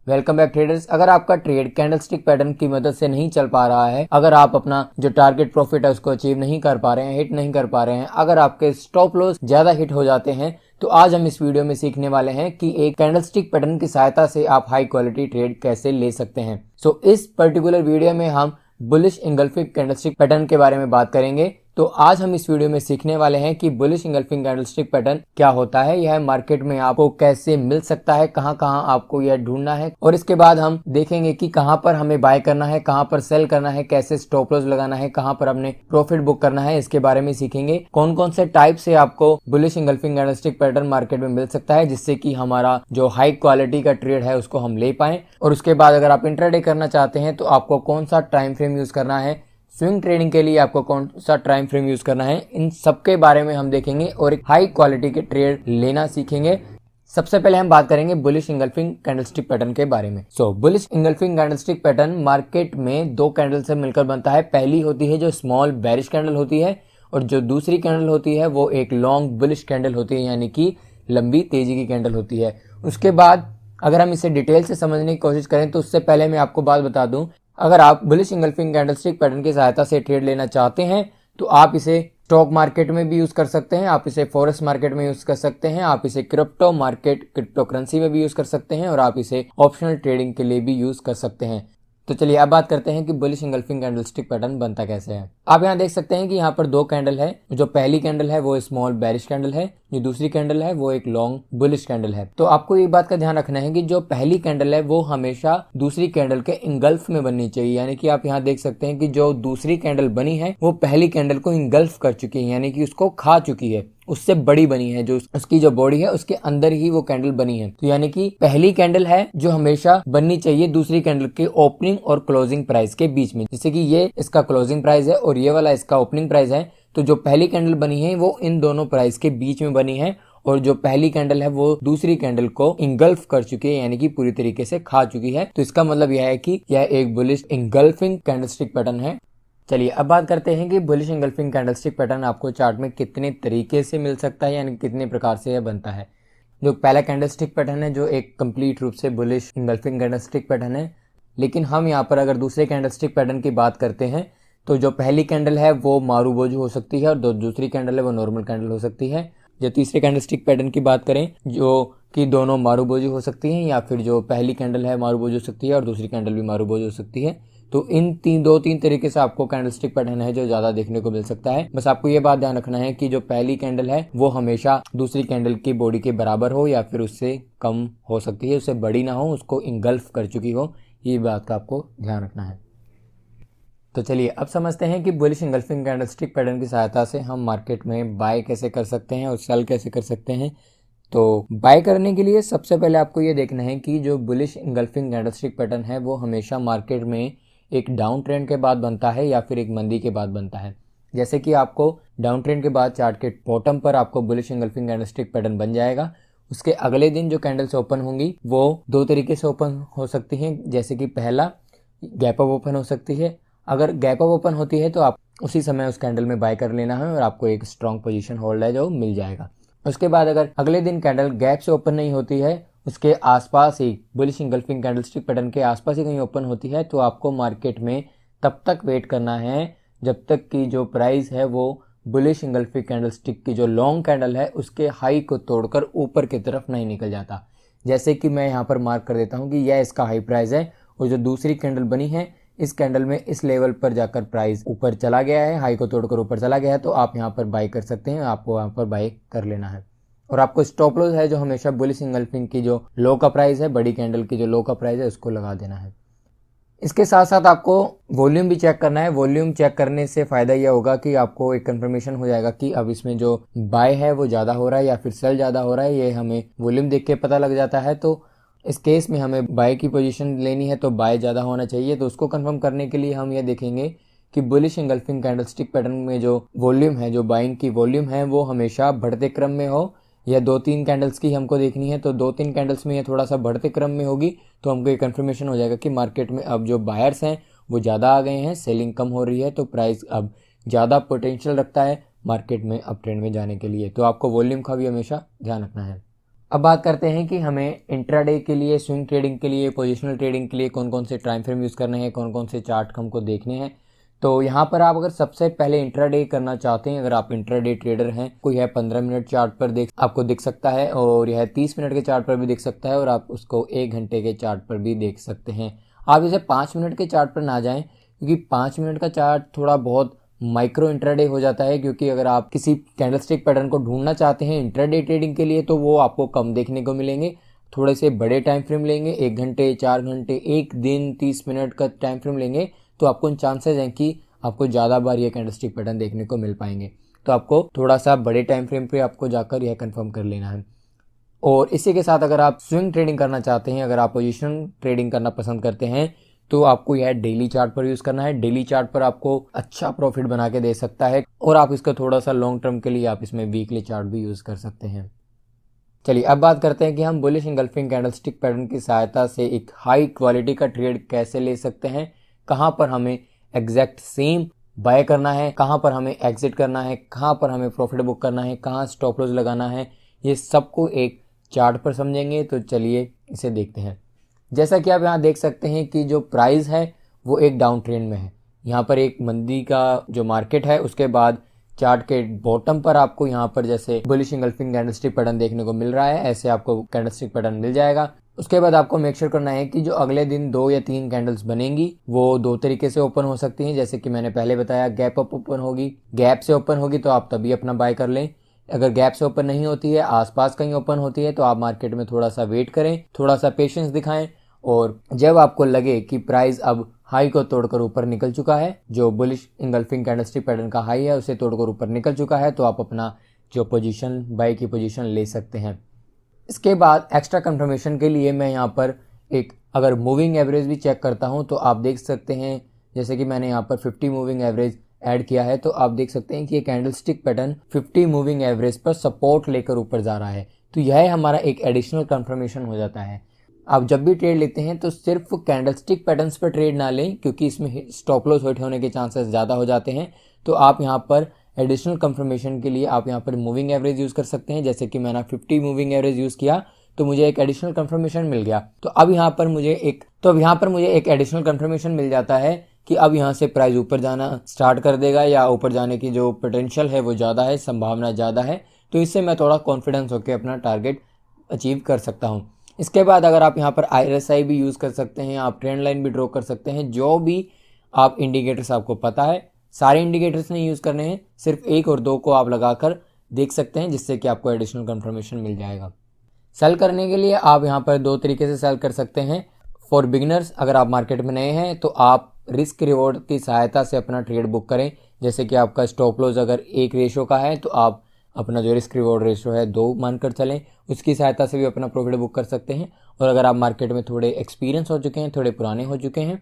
Welcome back traders. अगर आपका trade candlestick pattern की मदद से नहीं चल पा रहा है, अगर आप अपना जो टारगेट प्रॉफिट है उसको अचीव नहीं कर पा रहे हैं, हिट नहीं कर पा रहे हैं, अगर आपके स्टॉप लॉस ज्यादा हिट हो जाते हैं, तो आज हम इस वीडियो में सीखने वाले हैं कि एक कैंडलस्टिक पैटर्न की सहायता से आप हाई क्वालिटी ट्रेड कैसे ले सकते हैं। इस पर्टिकुलर वीडियो में हम बुलिश इंगल्फिंग कैंडलस्टिक पैटर्न के बारे में बात करेंगे। तो आज हम इस वीडियो में सीखने वाले हैं कि बुलिश इंगल्फिंग कैंडलस्टिक पैटर्न क्या होता है, यह मार्केट में आपको कैसे मिल सकता है, कहां कहां आपको यह ढूंढना है, और इसके बाद हम देखेंगे कि कहां पर हमें बाय करना है, कहां पर सेल करना है, कैसे स्टॉप लॉस लगाना है, कहां पर अपने प्रॉफिट बुक करना है। इसके बारे में सीखेंगे कौन कौन से टाइप से आपको bullish engulfing candlestick pattern market में मिल सकता है, जिससे कि हमारा जो हाई क्वालिटी का ट्रेड है उसको हम ले पाए। और उसके बाद अगर आप इंट्राडे करना चाहते हैं तो आपको कौन सा टाइम फ्रेम यूज करना है, स्विंग ट्रेडिंग के लिए आपको कौन सा टाइम फ्रेम यूज करना है, इन सब के बारे में हम देखेंगे और एक हाई क्वालिटी के ट्रेड लेना सीखेंगे। सबसे पहले हम बात करेंगे बुलिश इंगल्फिंग कैंडलस्टिक पैटर्न के बारे में। Bullish engulfing candlestick pattern market में दो कैंडल से मिलकर बनता है। पहली होती है जो स्मॉल बेरिश कैंडल होती है, और जो दूसरी कैंडल होती है वो एक लॉन्ग बुलिश कैंडल होती है, यानी कि लंबी तेजी की कैंडल होती है। उसके बाद अगर हम इसे डिटेल से समझने की कोशिश करें तो उससे पहले मैं आपको बात बता दूं, अगर आप बुलिश इंगल्फिंग कैंडलस्टिक पैटर्न की सहायता से ट्रेड लेना चाहते हैं तो आप इसे स्टॉक मार्केट में भी यूज कर सकते हैं, आप इसे फॉरेक्स मार्केट में यूज कर सकते हैं, आप इसे क्रिप्टो मार्केट क्रिप्टो करेंसी में भी यूज कर सकते हैं, और आप इसे ऑप्शनल ट्रेडिंग के लिए भी यूज कर सकते हैं। तो चलिए अब बात करते हैं कि बुलिश इंगल्फिंग कैंडलस्टिक पैटर्न बनता कैसे है। आप यहाँ देख सकते हैं कि यहाँ पर दो कैंडल है। जो पहली कैंडल है वो स्मॉल बेरिश कैंडल है, जो दूसरी कैंडल है वो एक लॉन्ग बुलिश कैंडल है। तो आपको एक बात का ध्यान रखना है कि जो पहली कैंडल है वो हमेशा दूसरी कैंडल के इंगल्फ में बननी चाहिए, यानी कि आप यहाँ देख सकते हैं कि जो दूसरी कैंडल बनी है वो पहली कैंडल को इंगल्फ कर चुकी है, यानी कि उसको खा चुकी है, उससे बड़ी बनी है, जो उसकी जो बॉडी है उसके अंदर ही वो कैंडल बनी है। तो यानी कि पहली कैंडल है जो हमेशा बननी चाहिए दूसरी कैंडल के ओपनिंग और क्लोजिंग प्राइस के बीच में, जैसे कि ये इसका क्लोजिंग प्राइस है और ये वाला इसका ओपनिंग प्राइस है। तो जो पहली कैंडल बनी है वो इन दोनों प्राइस के बीच में बनी है, और जो पहली कैंडल है वो दूसरी कैंडल को इंगल्फ कर चुकी है, यानी कि पूरी तरीके से खा चुकी है। तो इसका मतलब यह है कि यह एक बुलिश इंगल्फिंग कैंडलस्टिक पैटर्न है। चलिए अब बात करते हैं कि बुलिश इंगल्फिंग कैंडलस्टिक पैटर्न आपको चार्ट में कितने तरीके से मिल सकता है, यानी कितने प्रकार से यह बनता है। जो पहला कैंडलस्टिक पैटर्न है जो एक कंप्लीट रूप से बुलिश इंगल्फिंग कैंडलस्टिक पैटर्न है, लेकिन हम यहाँ पर अगर दूसरे कैंडलस्टिक पैटर्न की बात करते हैं तो जो पहली कैंडल है वो मारूबोजू हो सकती है, और जो दूसरी कैंडल है वो नॉर्मल कैंडल हो सकती है। जो तीसरे कैंडलस्टिक पैटर्न की बात करें जो कि दोनों मारूबोजू हो सकती हैं, या फिर जो पहली कैंडल है मारूबोजू हो सकती है और दूसरी कैंडल भी मारूबोजू हो सकती है। तो इन दो तीन तरीके से आपको कैंडलस्टिक पैटर्न है जो ज्यादा देखने को मिल सकता है। बस आपको ये बात ध्यान रखना है कि जो पहली कैंडल है वो हमेशा दूसरी कैंडल की बॉडी के बराबर हो, या फिर उससे कम हो सकती है, उससे बड़ी ना हो, उसको इंगल्फ कर चुकी हो, ये बात का आपको ध्यान रखना है। तो चलिए अब समझते हैं कि बुलिश इंगल्फिंग कैंडलस्टिक पैटर्न की सहायता से हम मार्केट में बाय कैसे कर सकते हैं और सेल कैसे कर सकते हैं। तो बाय करने के लिए सबसे पहले आपको ये देखना है कि जो बुलिश इंगल्फिंग कैंडलस्टिक पैटर्न है वो हमेशा मार्केट में एक डाउन ट्रेंड के बाद बनता है या फिर एक मंदी के बाद बनता है। जैसे कि आपको डाउन ट्रेंड के बाद चार्ट के बॉटम पर आपको बुलिश इंगल्फिंग कैंडलस्टिक पैटर्न बन जाएगा। उसके अगले दिन जो कैंडल्स ओपन होंगी वो दो तरीके से ओपन हो सकती हैं, जैसे कि पहला गैप अप ओपन हो सकती है। अगर गैप अप ओपन होती है तो आप उसी समय उस कैंडल में बाय कर लेना है और आपको एक स्ट्रॉन्ग पोजीशन होल्ड है जो मिल जाएगा। उसके बाद अगर अगले दिन कैंडल गैप से ओपन नहीं होती है, उसके आसपास ही बुलिश इंगल्फिंग कैंडलस्टिक पैटर्न के आसपास ही कहीं ओपन होती है, तो आपको मार्केट में तब तक वेट करना है जब तक कि जो प्राइस है वो बुलिश इंगल्फिंग कैंडलस्टिक की जो लॉन्ग कैंडल है उसके हाई को तोड़कर ऊपर की तरफ नहीं निकल जाता। जैसे कि मैं यहाँ पर मार्क कर देता हूँ कि यह इसका हाई प्राइस है, और जो दूसरी कैंडल बनी है इस कैंडल में इस लेवल पर जाकर प्राइस ऊपर चला गया है, हाई को तोड़कर ऊपर चला गया है, तो आप यहाँ पर बाय कर सकते हैं, आपको यहाँ पर बाय कर लेना है। और आपको स्टॉप लॉस है जो हमेशा बुलिश इंगल्फिंग की जो लो का प्राइस है, बड़ी कैंडल की जो लो का प्राइस है उसको लगा देना है। इसके साथ साथ आपको वॉल्यूम भी चेक करना है। वॉल्यूम चेक करने से फायदा यह होगा कि आपको एक कंफर्मेशन हो जाएगा कि अब इसमें जो बाय है वो ज़्यादा हो रहा है या फिर सेल ज़्यादा हो रहा है, ये हमें वॉल्यूम देख के पता लग जाता है। तो इस केस में हमें बाय की पोजीशन लेनी है तो बाय ज़्यादा होना चाहिए। तो उसको कंफर्म करने के लिए हम ये देखेंगे कि बुलिश इंगल्फिंग कैंडलस्टिक पैटर्न में जो वॉल्यूम है, जो बाइंग की वॉल्यूम है, वो हमेशा बढ़ते क्रम में हो, या दो तीन कैंडल्स की हमको देखनी है। तो दो तीन कैंडल्स में ये थोड़ा सा बढ़ते क्रम में होगी तो हमको ये कंफर्मेशन हो जाएगा कि मार्केट में अब जो बायर्स हैं वो ज़्यादा आ गए हैं, सेलिंग कम हो रही है, तो प्राइस अब ज़्यादा पोटेंशियल रखता है मार्केट में अप ट्रेंड में जाने के लिए। तो आपको वॉल्यूम का भी हमेशा ध्यान रखना है। अब बात करते हैं कि हमें इंट्राडे के लिए, स्विंग ट्रेडिंग के लिए, पोजिशनल ट्रेडिंग के लिए कौन कौन से टाइम फ्रेम यूज़ करने हैं, कौन कौन से चार्ट हमको देखने हैं। तो यहाँ पर आप अगर सबसे पहले इंट्राडे करना चाहते हैं, अगर आप इंट्राडे ट्रेडर हैं, कोई है 15 मिनट चार्ट पर आपको दिख सकता है, और यह 30 मिनट के चार्ट पर भी दिख सकता है, और आप उसको 1 घंटे के चार्ट पर भी देख सकते हैं। आप इसे 5 मिनट के चार्ट पर ना जाएं, क्योंकि 5 मिनट का चार्ट थोड़ा बहुत माइक्रो इंट्राडे हो जाता है, क्योंकि अगर आप किसी कैंडलस्टिक पैटर्न को ढूंढना चाहते हैं इंट्राडे ट्रेडिंग के लिए तो वो आपको कम देखने को मिलेंगे। थोड़े से बड़े टाइम फ्रेम लेंगे, 1 घंटे, 4 घंटे, 1 दिन, 30 मिनट का टाइम फ्रेम लेंगे, तो आपको चांसेस हैं कि आपको ज़्यादा बार ये कैंडलस्टिक पैटर्न देखने को मिल पाएंगे। तो आपको थोड़ा सा बड़े टाइम फ्रेम पे आपको जाकर यह कंफर्म कर लेना है। और इसी के साथ अगर आप स्विंग ट्रेडिंग करना चाहते हैं, अगर आप पोजीशन ट्रेडिंग करना पसंद करते हैं, तो आपको यह डेली चार्ट पर यूज़ करना है। डेली चार्ट पर आपको अच्छा प्रॉफिट बना के दे सकता है, और आप इसका थोड़ा सा लॉन्ग टर्म के लिए आप इसमें वीकली चार्ट भी यूज़ कर सकते हैं। चलिए अब बात करते हैं कि हम बुलिश इंगल्फिंग कैंडलस्टिक पैटर्न की सहायता से एक हाई क्वालिटी का ट्रेड कैसे ले सकते हैं, कहाँ पर हमें एग्जैक्ट सेम बाय करना है, कहाँ पर हमें एग्जिट करना है, कहाँ पर हमें प्रॉफिट बुक करना है, कहाँ स्टॉप लॉस लगाना है, ये सबको एक चार्ट पर समझेंगे। तो चलिए इसे देखते हैं। जैसा कि आप यहाँ देख सकते हैं कि जो प्राइस है वो एक डाउन ट्रेंड में है। यहाँ पर एक मंदी का जो मार्केट है, उसके बाद चार्ट के बॉटम पर आपको यहाँ पर जैसे बुलिश इंगल्फिंग कैंडलस्टिक पैटर्न देखने को मिल रहा है, ऐसे आपको कैंडलस्टिक पैटर्न मिल जाएगा। उसके बाद आपको मेक श्योर करना है कि जो अगले दिन 2 या 3 कैंडल्स बनेंगी वो 2 तरीके से ओपन हो सकती हैं। जैसे कि मैंने पहले बताया, गैप अप ओपन होगी, गैप से ओपन होगी तो आप तभी अपना बाय कर लें। अगर गैप से ओपन नहीं होती है, आसपास कहीं ओपन होती है, तो आप मार्केट में थोड़ा सा वेट करें, थोड़ा सा पेशेंस दिखाएं, और जब आपको लगे कि प्राइस अब हाई को तोड़कर ऊपर निकल चुका है, जो बुलिश इंगल्फिंग कैंडलस्टिक पैटर्न का हाई है उसे तोड़कर ऊपर निकल चुका है, तो आप अपना जो पोजीशन, बाय की पोजीशन ले सकते हैं। इसके बाद एक्स्ट्रा कंफर्मेशन के लिए मैं यहाँ पर एक अगर मूविंग एवरेज भी चेक करता हूँ, तो आप देख सकते हैं, जैसे कि मैंने यहाँ पर 50 मूविंग एवरेज ऐड किया है, तो आप देख सकते हैं कि ये कैंडलस्टिक पैटर्न 50 मूविंग एवरेज पर सपोर्ट लेकर ऊपर जा रहा है। तो यह हमारा एक एडिशनल कंफर्मेशन हो जाता है। आप जब भी ट्रेड लेते हैं तो सिर्फ कैंडलस्टिक पैटर्न्स पर ट्रेड ना लें, क्योंकि इसमें स्टॉप लॉस हिट होने के चांसेस ज़्यादा हो जाते हैं। तो आप यहाँ पर एडिशनल कंफर्मेशन के लिए आप यहाँ पर मूविंग एवरेज यूज़ कर सकते हैं। जैसे कि मैंने 50 मूविंग एवरेज यूज़ किया तो मुझे एक एडिशनल कंफर्मेशन मिल गया। तो अब यहाँ पर मुझे एक एडिशनल कंफर्मेशन मिल जाता है कि अब यहाँ से प्राइस ऊपर जाना स्टार्ट कर देगा, या ऊपर जाने की जो पोटेंशियल है वो ज़्यादा है, संभावना ज़्यादा है। तो इससे मैं थोड़ा कॉन्फिडेंस होकर अपना टारगेट अचीव कर सकता हूँ। इसके बाद अगर आप यहाँ पर RSI भी यूज़ कर सकते हैं, आप ट्रेंड लाइन भी ड्रॉ कर सकते हैं। जो भी आप इंडिकेटर्स आपको पता है, सारे इंडिकेटर्स नहीं यूज़ करने हैं, सिर्फ 1 और 2 को आप लगाकर देख सकते हैं, जिससे कि आपको एडिशनल कंफर्मेशन मिल जाएगा। सेल करने के लिए आप यहाँ पर 2 तरीके से सेल कर सकते हैं। फॉर बिगिनर्स, अगर आप मार्केट में नए हैं तो आप रिस्क रिवॉर्ड की सहायता से अपना ट्रेड बुक करें। जैसे कि आपका स्टॉप लॉस अगर 1 रेशो का है, तो आप अपना जो रिस्क रिवॉर्ड रेशो है 2 मानकर चलें, उसकी सहायता से भी अपना प्रॉफिट बुक कर सकते हैं। और अगर आप मार्केट में थोड़े एक्सपीरियंस हो चुके हैं, थोड़े पुराने हो चुके हैं,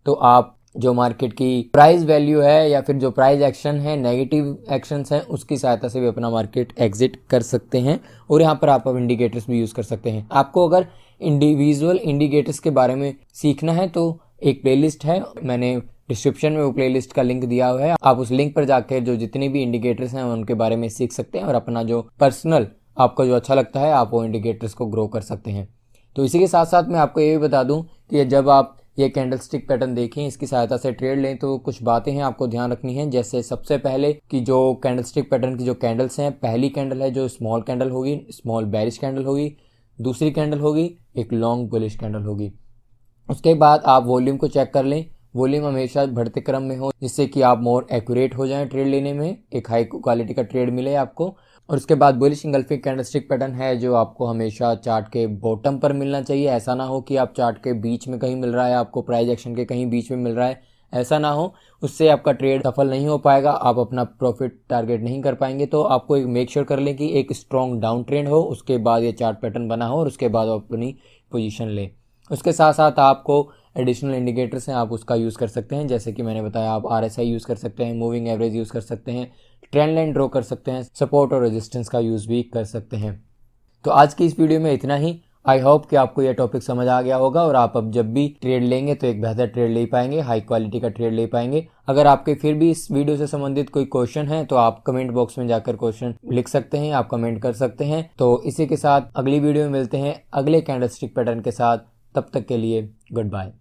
तो आप जो मार्केट की प्राइस वैल्यू है या फिर जो प्राइस एक्शन है, नेगेटिव एक्शंस हैं, उसकी सहायता से भी अपना मार्केट एग्जिट कर सकते हैं। और यहाँ पर आप इंडिकेटर्स भी यूज़ कर सकते हैं। आपको अगर इंडिविजुअल इंडिकेटर्स के बारे में सीखना है तो एक प्लेलिस्ट है, मैंने डिस्क्रिप्शन में वो प्लेलिस्ट का लिंक दिया हुआ है। आप उस लिंक पर जाकर जो जितने भी इंडिकेटर्स हैं उनके बारे में सीख सकते हैं, और अपना जो पर्सनल आपको जो अच्छा लगता है आप वो इंडिकेटर्स को ग्रो कर सकते हैं। तो इसी के साथ साथ मैं आपको ये भी बता दूं कि जब आप ये कैंडलस्टिक पैटर्न देखें, इसकी सहायता से ट्रेड लें, तो कुछ बातें हैं आपको ध्यान रखनी है। जैसे सबसे पहले कि जो कैंडलस्टिक पैटर्न की जो कैंडल्स हैं, पहली कैंडल है जो स्मॉल कैंडल होगी, स्मॉल बेरिश कैंडल होगी, दूसरी कैंडल होगी एक लॉन्ग बुलिश कैंडल होगी। उसके बाद आप वॉल्यूम को चेक कर लें, वॉल्यूम हमेशा बढ़ते क्रम में हो, जिससे कि आप मोर एक्यूरेट हो जाएं ट्रेड लेने में, एक हाई क्वालिटी का ट्रेड मिले आपको। और उसके बाद बुलिश इंगल्फिंग कैंडलस्टिक पैटर्न है जो आपको हमेशा चार्ट के बॉटम पर मिलना चाहिए। ऐसा ना हो कि आप चार्ट के बीच में कहीं मिल रहा है, आपको प्राइस एक्शन के कहीं बीच में मिल रहा है, ऐसा ना हो, उससे आपका ट्रेड सफल नहीं हो पाएगा, आप अपना प्रॉफिट टारगेट नहीं कर पाएंगे। तो आपको एक मेक श्योर कर लें कि एक स्ट्रॉन्ग डाउन ट्रेंड हो, उसके बाद ये चार्ट पैटर्न बना हो, और उसके बाद आप अपनी पोजीशन लें। उसके साथ साथ आपको एडिशनल इंडिकेटर्स हैं, आप उसका यूज़ कर सकते हैं। जैसे कि मैंने बताया, आप RSI यूज़ कर सकते हैं, मूविंग एवरेज यूज़ कर सकते हैं, ट्रेंड लाइन ड्रॉ कर सकते हैं, सपोर्ट और रेजिस्टेंस का यूज़ भी कर सकते हैं। तो आज की इस वीडियो में इतना ही। आई होप कि आपको यह टॉपिक समझ आ गया होगा और आप अब जब भी ट्रेड लेंगे तो एक बेहतर ट्रेड ले पाएंगे, हाई क्वालिटी का ट्रेड ले पाएंगे। अगर आपके फिर भी इस वीडियो से संबंधित कोई क्वेश्चन है तो आप कमेंट बॉक्स में जाकर क्वेश्चन लिख सकते हैं, आप कमेंट कर सकते हैं। तो इसी के साथ अगली वीडियो में मिलते हैं अगले कैंडलस्टिक पैटर्न के साथ। तब तक के लिए गुड बाय।